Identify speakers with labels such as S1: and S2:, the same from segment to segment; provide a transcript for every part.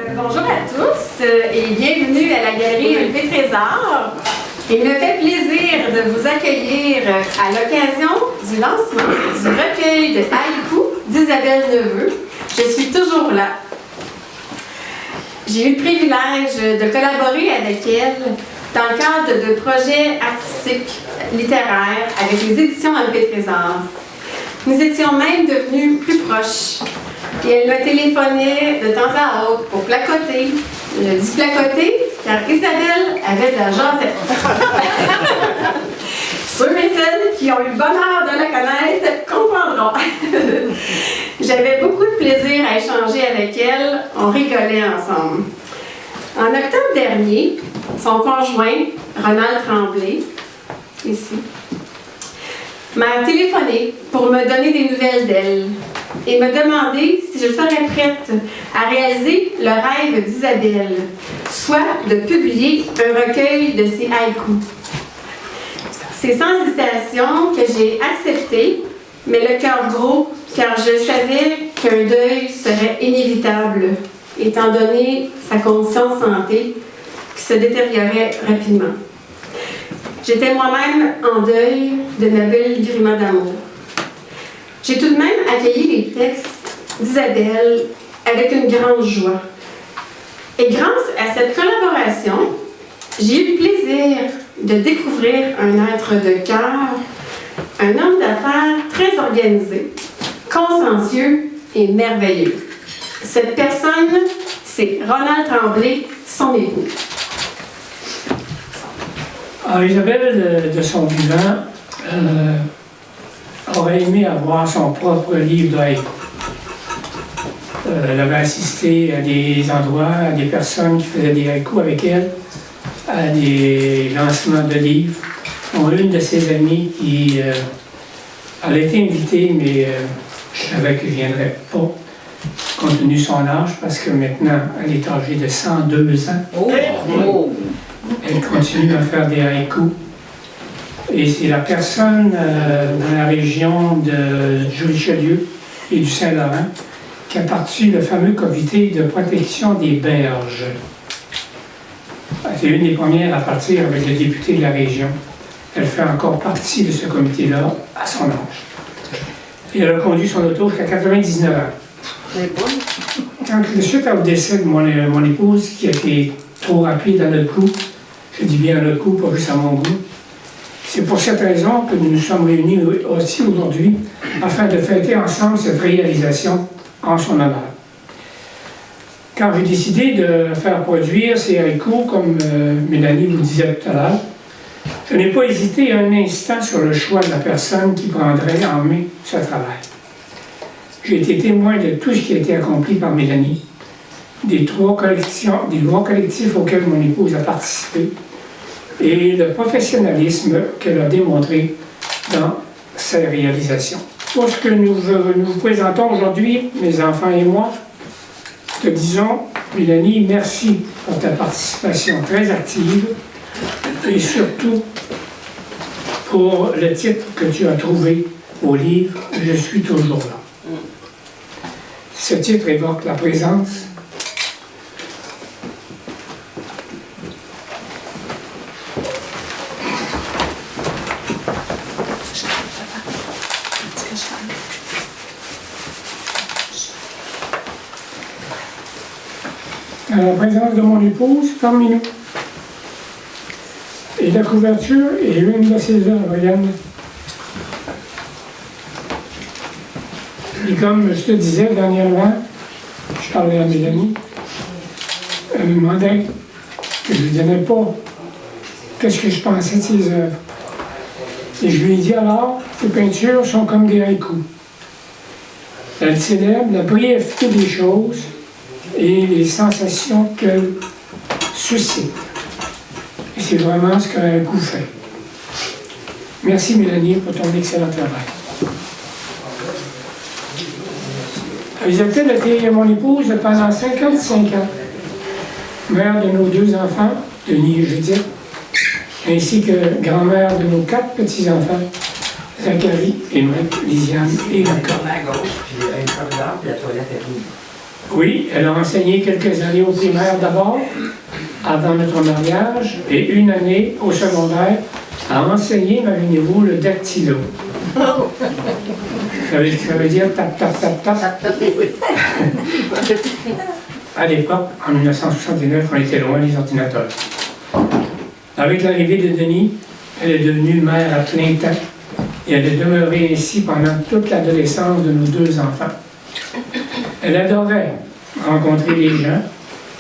S1: Bonjour à tous et bienvenue à la galerie LP Trésor. Il me fait plaisir de vous accueillir à l'occasion du lancement du recueil de haïkus d'Isabelle Neveu. Je suis toujours là. J'ai eu le privilège de collaborer avec elle dans le cadre de projets artistiques, littéraires, avec les éditions LP Trésor. Nous étions même devenus plus proches. Et elle me téléphonait de temps à autre pour placoter. Je dis placoter car Isabelle avait de la jasette. Ceux et celles qui ont eu le bonheur de la connaître comprendront. J'avais beaucoup de plaisir à échanger avec elle. On rigolait ensemble. En octobre dernier, son conjoint, Ronald Tremblay, ici, m'a téléphoné pour me donner des nouvelles d'elle et me demander si je serais prête à réaliser le rêve d'Isabelle, soit de publier un recueil de ses haïkus. C'est sans hésitation que j'ai accepté, mais le cœur gros, car je savais qu'un deuil serait inévitable, étant donné sa condition de santé qui se détériorait rapidement. J'étais moi-même en deuil de ma belle Grima d'amour. J'ai tout de même accueilli les textes d'Isabelle avec une grande joie. Et grâce à cette collaboration, j'ai eu le plaisir de découvrir un être de cœur, un homme d'affaires très organisé, consciencieux et merveilleux. Cette personne, c'est Ronald Tremblay, son époux.
S2: Alors, Isabelle, de son vivant, aurait aimé avoir son propre livre de haïkus. Elle avait assisté à des endroits, à des personnes qui faisaient des haïkus avec elle, à des lancements de livres. Dont une de ses amies qui elle a été invitée, mais je savais qu'elle ne viendrait pas, compte tenu de son âge, parce que maintenant, elle est âgée de 102 ans.
S3: Oh.
S2: Elle continue à faire des haïkus. Et c'est la personne dans la région du Richelieu et du Saint-Laurent qui a parti le fameux comité de protection des berges. Elle était une des premières à partir avec le député de la région. Elle fait encore partie de ce comité-là à son âge. Et elle a conduit son auto jusqu'à 99 ans. Quand, suite au décès de mon épouse, qui a été trop rapide à notre coup, je dis bien à notre coup, pas juste à mon goût, c'est pour cette raison que nous nous sommes réunis aussi aujourd'hui afin de fêter ensemble cette réalisation en son honneur. Quand j'ai décidé de faire produire ces haïkus, comme Mélanie vous disait tout à l'heure, je n'ai pas hésité un instant sur le choix de la personne qui prendrait en main ce travail. J'ai été témoin de tout ce qui a été accompli par Mélanie, des trois collectifs auxquels mon épouse a participé, et le professionnalisme qu'elle a démontré dans ses réalisations. Pour ce que nous vous présentons aujourd'hui, mes enfants et moi, te disons, Mélanie, merci pour ta participation très active et surtout pour le titre que tu as trouvé au livre « Je suis toujours là ». Ce titre évoque la présence, la présence de mon épouse parmi nous. Et la couverture est une de ses œuvres, Yann. Et comme je te disais dernièrement, je parlais à Mélanie, elle me demandait que je ne lui donnais pas qu'est-ce que je pensais de ses œuvres. Et je lui ai dit alors, tes peintures sont comme des haïkus. Elle célèbre la brièveté des choses et les sensations qu'elle suscite. Et c'est vraiment ce qu'un haïku fait. Merci Mélanie pour ton excellent travail. Isabelle a été mon épouse pendant 55 ans, mère de nos 2 enfants, Denis et Judith, ainsi que grand-mère de nos 4 petits-enfants, Zachary, Émeric, Lisiane et Jacob.
S3: À gauche, puis un corridor, puis la toilette est rouge.
S2: Oui, elle a enseigné quelques années au primaire d'abord, avant notre mariage, et une année au secondaire, a enseigné, imaginez-vous, le dactylo. Ça veut dire tap, tap, tap, tap. À l'époque, en 1969, on était loin des ordinateurs. Avec l'arrivée de Denis, elle est devenue mère à plein temps et elle est demeurée ainsi pendant toute l'adolescence de nos 2 enfants. Elle adorait rencontrer les gens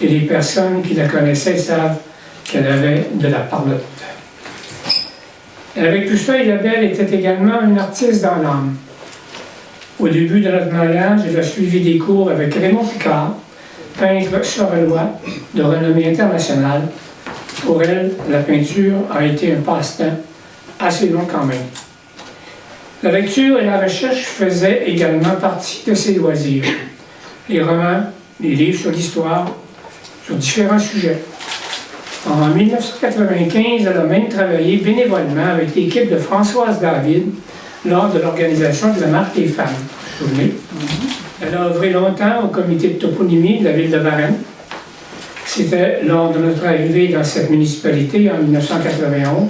S2: et les personnes qui la connaissaient savent qu'elle avait de la parlotte. Avec tout ça, Isabelle était également une artiste dans l'âme. Au début de notre mariage, elle a suivi des cours avec Raymond Picard, peintre sorellois de renommée internationale. Pour elle, la peinture a été un passe-temps assez long quand même. La lecture et la recherche faisaient également partie de ses loisirs. Les romans, les livres sur l'histoire, sur différents sujets. En 1995, elle a même travaillé bénévolement avec l'équipe de Françoise David lors de l'organisation de la Marche des femmes. Vous vous souvenez? Elle a œuvré longtemps au comité de toponymie de la ville de Varennes. C'était lors de notre arrivée dans cette municipalité en 1991.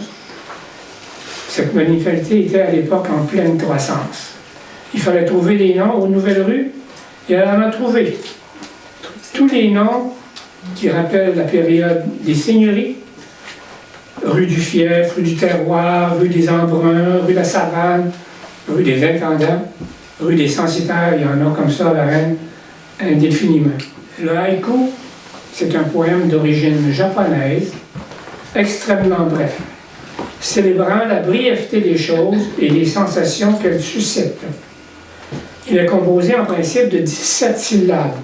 S2: Cette municipalité était à l'époque en pleine croissance. Il fallait trouver des noms aux nouvelles rues et elle en a trouvé. Tous les noms qui rappellent la période des seigneuries, rue du Fief, rue du Terroir, rue des Embruns, rue de la Savane, rue des Intendants, rue des Censitaires, il y en a comme ça à Varennes, indéfiniment. Le haïku, c'est un poème d'origine japonaise, extrêmement bref, célébrant la brièveté des choses et les sensations qu'elles suscitent. Il est composé en principe de 17 syllabes,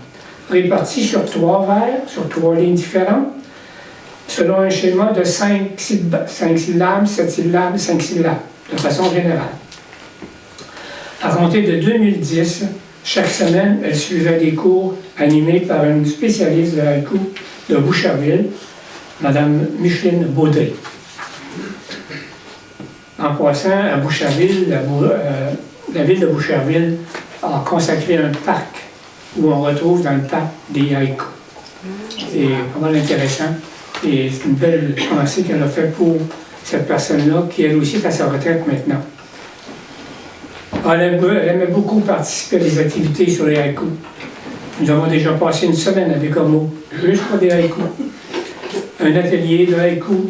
S2: réparties sur 3 vers, sur 3 lignes différentes, selon un schéma de 5 syllabes, 7 syllabes, 5 syllabes, de façon générale. À compter de 2010, chaque semaine, elle suivait des cours animés par une spécialiste de haïku de Boucherville, Mme Micheline Baudry. En passant, à Boucherville, la ville de Boucherville a consacré un parc où on retrouve dans le parc des haïkus. C'est pas mal intéressant et c'est une belle pensée qu'elle a faite pour cette personne-là qui elle aussi est à sa retraite maintenant. Elle aimait beaucoup participer à des activités sur les haïkus. Nous avons déjà passé une semaine avec Homo, juste pour des haïkus. Un atelier de haïkus,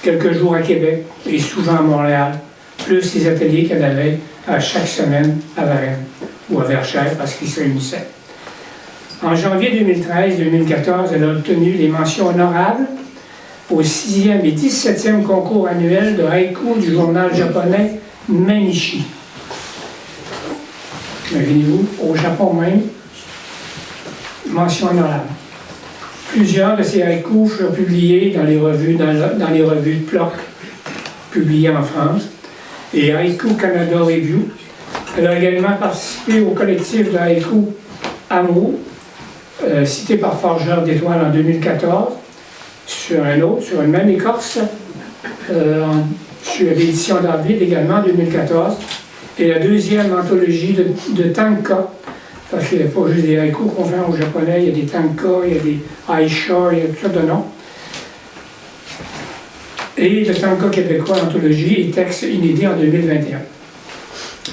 S2: quelques jours à Québec et souvent à Montréal, plus les ateliers qu'elle avait à chaque semaine à Varennes ou à Verchères parce qu'ils se réunissaient. En janvier 2013-2014, elle a obtenu les mentions honorables au 6e et 17e concours annuel de haïku du journal japonais Mainichi. Imaginez-vous, au Japon même, mention honorable. Plusieurs de ces haïkus furent publiés dans les revues de Ploc, publiées en France, et Haïku Canada Review. Elle a également participé au collectif de haïku Amour, cité par Forgeur d'Étoiles en 2014, sur une même écorce, sur l'édition d'Arvide également en 2014, et la 2e anthologie de tanka, parce qu'il n'y a pas juste des haïkus qu'on fait au japonais, il y a des tanka, il y a des aisha, il y a toutes sortes de noms. Et le tanka québécois, anthologie et texte inédit en 2021.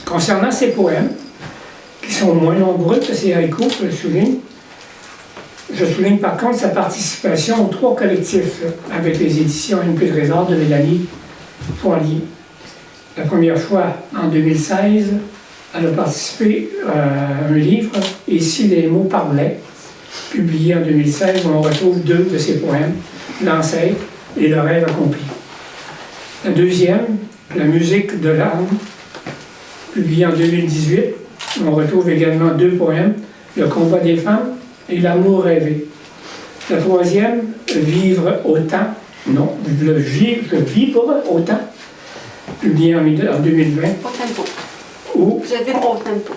S2: Concernant ces poèmes, qui sont moins nombreux que ces haïkus, je souligne par contre sa participation aux 3 collectifs avec les éditions MP Trésor de Mélanie Poirier. La première fois, en 2016, elle a participé à un livre, « Et si les mots parlaient », publié en 2016, où on retrouve 2 de ses poèmes, « L'ancêtre » et « Le rêve accompli ». La deuxième, « La musique de l'âme », publié en 2018, où on retrouve également 2 poèmes, « Le combat des femmes » et « L'amour rêvé ». La troisième, « Vivre au temps », non, « Le vivre au temps », publié en 2020.
S3: Au tempo.
S2: Où?
S3: Je vibre au tempo.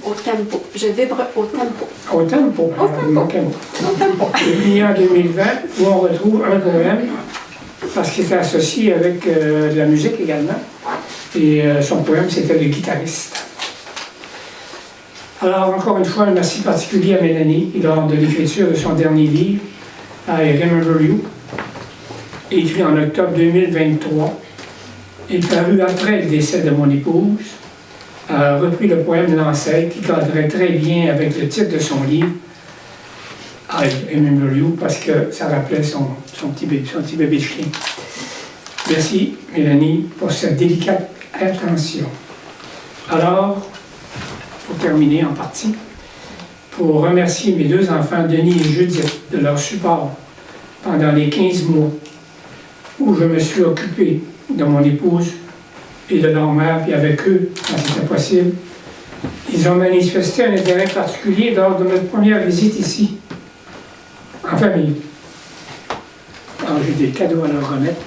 S3: Au tempo. Je vibre au tempo.
S2: Au tempo.
S3: Au tempo. Au tempo.
S2: Publié en 2020, où on retrouve un poème, parce qu'il était associé avec de la musique également. Et son poème, c'était « Le guitariste ». Alors, encore une fois, un merci particulier à Mélanie lors de l'écriture de son dernier livre, I Remember You, écrit en octobre 2023 et paru après le décès de mon épouse, a repris le poème de l'ancêtre qui cadrait très bien avec le titre de son livre, I Remember You, parce que ça rappelait son petit bébé chien. Merci, Mélanie, pour cette délicate attention. Alors, pour terminer en partie, pour remercier mes deux enfants, Denis et Judith, de leur support pendant les 15 mois où je me suis occupé de mon épouse et de leur mère, puis avec eux, quand c'était possible. Ils ont manifesté un intérêt particulier lors de notre première visite ici, en famille. Alors, j'ai des cadeaux à leur remettre.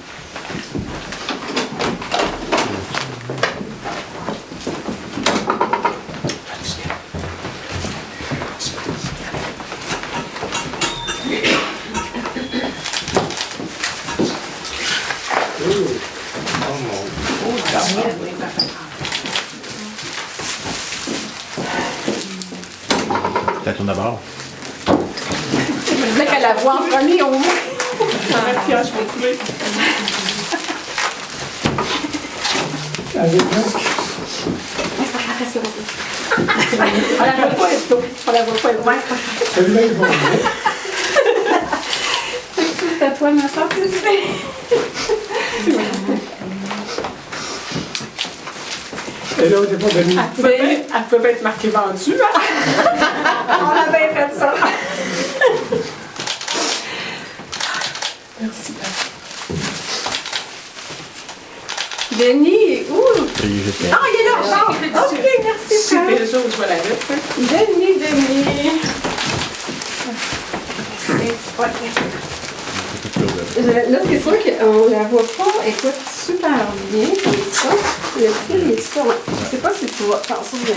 S4: Peut-être d'abord.
S3: Je voulais qu'elle la voie en premier au moins.
S2: Avec
S3: On la voit pas, elle on la voit pas, elle ouais.
S2: celui-là, ils vont bien.
S3: C'est à toi, ma soeur, c'est fait.
S2: Et là, t'es pas venu.
S5: Elle peut pas être marquée vendue. Hein?
S3: On a bien fait ça.
S5: Merci.
S3: Denis, où?
S4: Et j'étais.
S3: Ah, il est là! Bon, ok, merci,
S5: C'est
S3: Fran.
S5: déjà où je vais la mettre. Hein?
S3: Denis. Ouais. Là, c'est sûr qu'on la voit pas. Écoute, super bien comme ça. Le fil est ça. Je sais pas si tu vas t'en souvenir.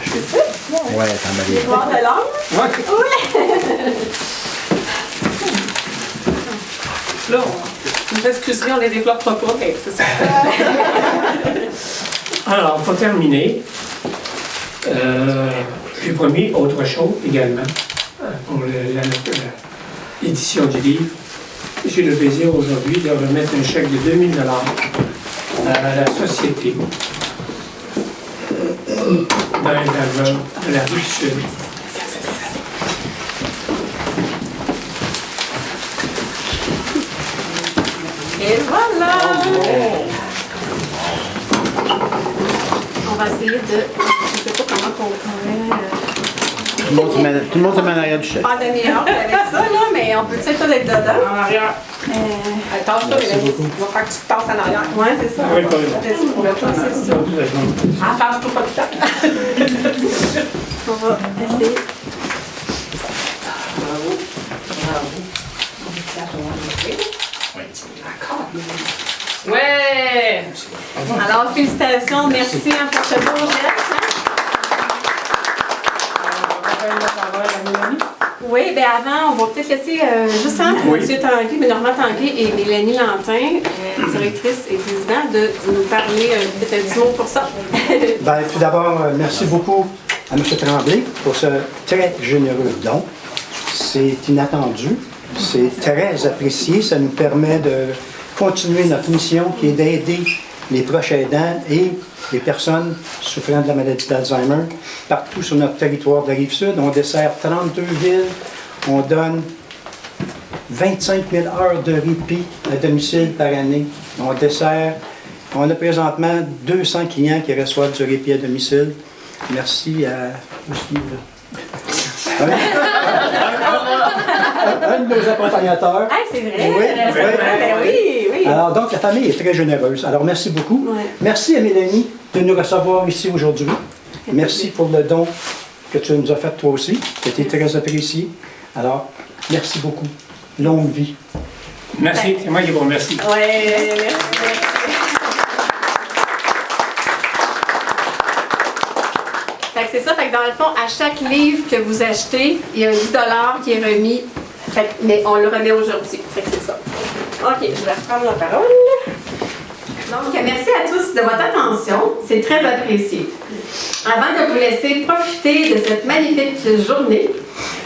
S3: C'est ça?
S4: Ouais, ça m'a
S3: Les bords de l'angle?
S2: Ouais.
S5: Là, vous excuserez, on les développera pas, mais c'est ça.
S2: Alors, pour terminer, j'ai promis autre chose également pour l'édition du livre. J'ai le plaisir aujourd'hui de remettre un chèque de 2000 $ à la société dans de la rue sud.
S3: Et voilà! On va essayer de... Je sais pas comment on pourrait...
S4: Tout le monde se met en arrière du chef.
S3: Pas donner ordre avec ça, là, mais on peut peut-être pas être dedans.
S5: En arrière. Tâche-toi, mais il va falloir que tu te tasses en arrière.
S3: Ouais, c'est ça.
S2: Ah oui, pas vrai.
S3: Peut-être qu'on va passer ça.
S5: Ah, fâche-toi pas tout le temps.
S3: On va essayer.
S5: Ouais!
S3: Alors, félicitations, merci pour ce beau geste. Oui, bien avant, on va peut-être laisser juste avant
S2: Oui.
S3: M. Tanguay, Normand Tanguay et Mélanie Lantin, directrice et présidente, de nous parler un petit mot pour ça.
S6: Bien, tout d'abord, merci beaucoup à M. Tremblay pour ce très généreux don. C'est inattendu, c'est très apprécié. Ça nous permet de continuer notre mission qui est d'aider les proches aidants et les personnes souffrant de la maladie d'Alzheimer partout sur notre territoire de Rive-Sud. On dessert 32 villes, on donne 25 000 heures de répit à domicile par année. On a présentement 200 clients qui reçoivent du répit à domicile. Merci à un de nos accompagnateurs.
S3: Ah, c'est vrai?
S6: Oui,
S3: Ben oui.
S6: Alors, donc, la famille est très généreuse. Alors, merci beaucoup.
S3: Ouais.
S6: Merci à Mélanie de nous recevoir ici aujourd'hui. Merci pour le don que tu nous as fait toi aussi. C'était très apprécié. Alors, merci beaucoup. Longue vie.
S2: Merci, c'est moi qui vous remercie.
S3: Oui, merci. Fait que c'est ça, fait que dans le fond, à chaque livre que vous achetez, il y a 10 $ qui est remis. Fait que, mais on le remet aujourd'hui. Fait que c'est ça. OK, je vais reprendre la parole. Donc, merci à tous de votre attention. C'est très apprécié.
S1: Avant de vous laisser profiter de cette magnifique journée,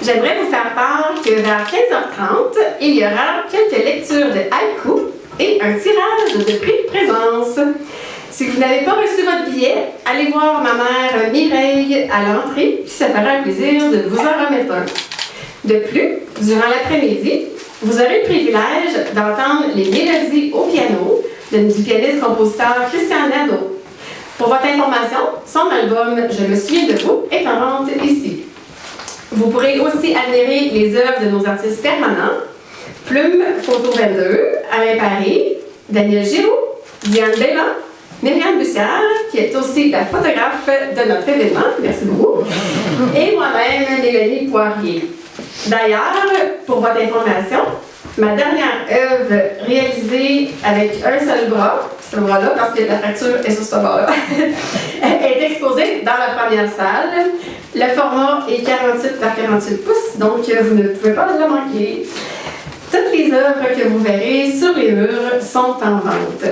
S1: j'aimerais vous faire part que vers 15h30, il y aura quelques lectures de haïku et un tirage de prix de présence. Si vous n'avez pas reçu votre billet, allez voir ma mère Mireille à l'entrée, puis ça fera un plaisir de vous en remettre un. De plus, durant l'après-midi, vous aurez le privilège d'entendre les mélodies au piano du pianiste-compositeur Christian Nadeau. Pour votre information, son album « Je me souviens de vous » est en vente ici. Vous pourrez aussi admirer les œuvres de nos artistes permanents, Plume Photo 22, Alain Paris, Daniel Giraud, Diane Bélan, Myriam Bussière, qui est aussi la photographe de notre événement, merci beaucoup, et moi-même, Mélanie Poirier. D'ailleurs, pour votre information, ma dernière œuvre réalisée avec un seul bras, ce bras-là, parce que la fracture est sur ce bras-là, est exposée dans la première salle. Le format est 48 par 48 pouces, donc vous ne pouvez pas le manquer. Toutes les œuvres que vous verrez sur les murs sont en vente.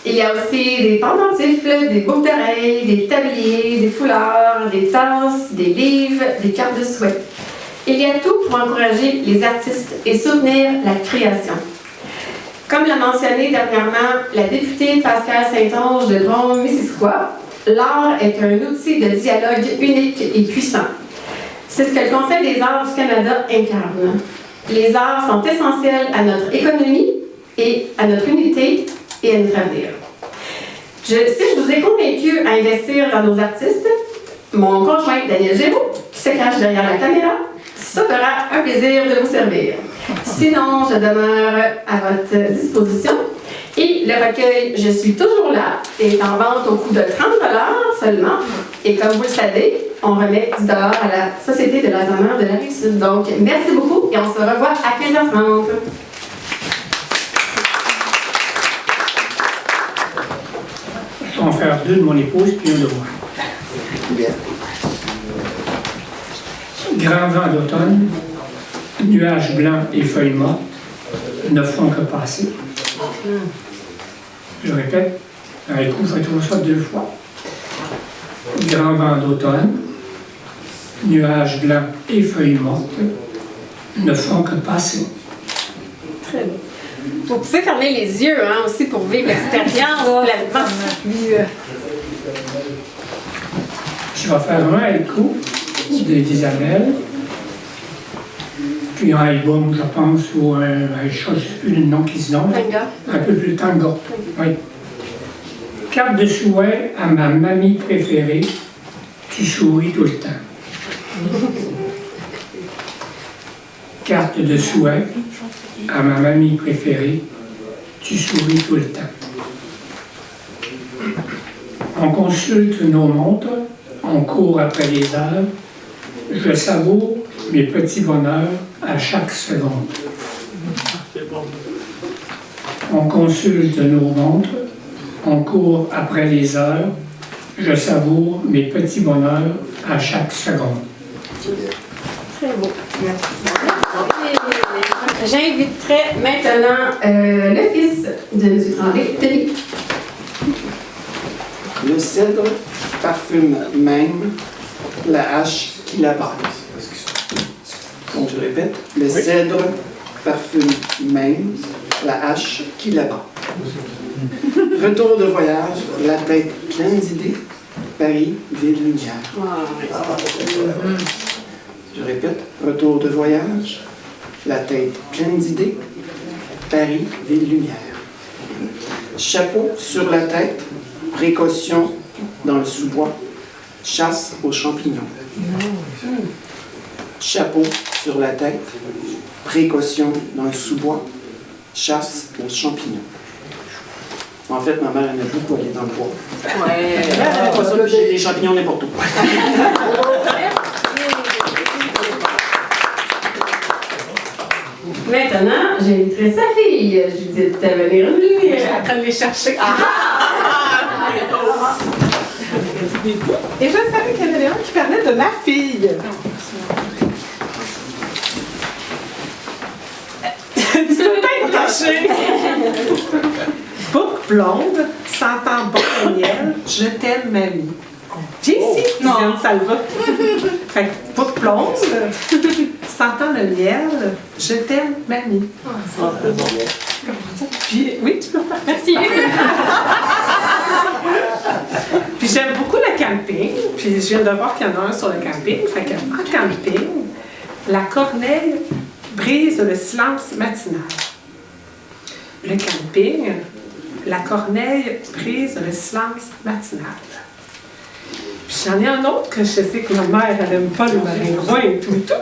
S1: Il y a aussi des pendentifs, des boucles d'oreilles, des tabliers, des foulards, des tasses, des livres, des cartes de souhait. Il y a tout pour encourager les artistes et soutenir la création. Comme l'a mentionné dernièrement la députée Pascale Saint-Onge de Drôme-Missisquoi, l'art est un outil de dialogue unique et puissant. C'est ce que le Conseil des arts du Canada incarne. Les arts sont essentiels à notre économie et à notre unité et à notre avenir. Si je vous ai convaincu à investir dans nos artistes, mon conjoint Daniel Géraud, qui se cache derrière la caméra, ça fera un plaisir de vous servir. Sinon, je demeure à votre disposition. Et le recueil « Je suis toujours là » est en vente au coût de 30 $ seulement. Et comme vous le savez, on remet 10 $ à la Société de l'Alzheimer de la Rive-Sud. Donc, merci beaucoup et on se revoit à 15h30.
S2: Je vais en faire deux de mon épouse puis un de moi.
S6: Bien.
S2: Grand vent d'automne, nuages blancs et feuilles mortes ne font que passer. Je répète, un coup, je retrouve ça deux fois. Grand vent d'automne, nuages blancs et feuilles mortes ne font que passer.
S3: Très bien. Vous pouvez fermer les yeux aussi pour vivre l'expérience pleinement.
S2: Je vais faire un haïku d'Isabelle, puis un album, je pense, ou je ne sais plus le nom qui se donne. Un peu plus tango. Oui. Carte de souhait à ma mamie préférée, tu souris tout le temps. Carte de souhait à ma mamie préférée, tu souris tout le temps. On consulte nos montres, on court après les heures, je savoure mes petits bonheurs à chaque seconde. On consulte nos montres, on court après les heures, je savoure mes petits bonheurs à chaque seconde.
S3: Très beau. Merci. J'inviterai maintenant le fils de M. Tremblay, Denis.
S7: Le cèdre parfume même la hache qui l'abat. Donc je répète, le cèdre parfume même la hache qui l'abat. Retour de voyage, la tête pleine d'idées, Paris, ville lumière. Je répète, retour de voyage, la tête pleine d'idées, Paris, ville lumière. Chapeau sur la tête, précaution dans le sous-bois, chasse aux champignons. Chapeau sur la tête, précaution dans le sous-bois, chasse aux champignons. En fait, ma mère aimait beaucoup aller dans le bois.
S3: Ouais.
S7: Elle n'aimait pas ça, puis j'ai des champignons n'importe où.
S1: Maintenant, j'inviterai sa fille, Judith, à venir nous lire.
S5: Je suis en train de les chercher. Et je savais qu'il y en avait un qui parlait de ma fille. Tu peux peut-être cacher. Boucle blonde, sentant bon le miel, je t'aime, mamie. Viens ici, Suzanne Salva. Fait que, pas de plombe, sentant le miel, je t'aime, mamie. Puis, oui, tu peux repartir.
S3: Merci.
S5: Puis j'aime beaucoup le camping, puis je viens de voir qu'il y en a un sur le camping. Fait qu'en camping, la corneille brise le silence matinal. Le camping, la corneille brise le silence matinal. Puis j'en ai un autre que je sais que ma mère, elle n'aime pas les maringouins et tout. Puis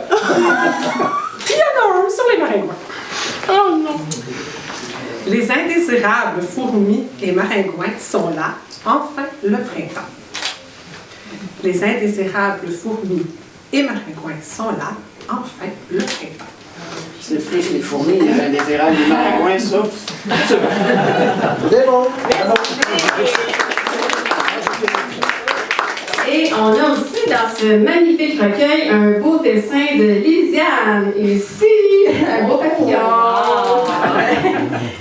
S5: il y en a un sur les maringouins. Oh non! Les indésirables fourmis et maringouins sont là, enfin le printemps. Les indésirables fourmis et maringouins sont là, enfin le printemps.
S7: C'est plus les fourmis, les indésirables, les maringouins, ça.
S4: C'est bon.
S1: Et on a aussi dans ce magnifique recueil un beau dessin de Lisiane. Ici, un beau papillon.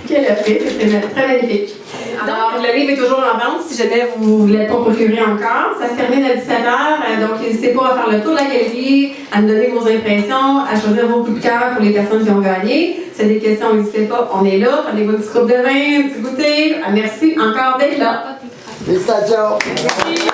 S1: Qu'elle a fait, c'était très magnifique. Alors, le livre est toujours en vente si jamais vous ne l'êtes pas procuré encore. Ça se termine à 17h, donc n'hésitez pas à faire le tour de la galerie, à nous donner vos impressions, à choisir vos coups de cœur pour les personnes qui ont gagné. Si vous avez des questions, n'hésitez pas, on est là. Prenez-vous une petite coupe de vin, un petit goûter. Merci encore d'être là.
S4: Félicitations.
S3: Merci.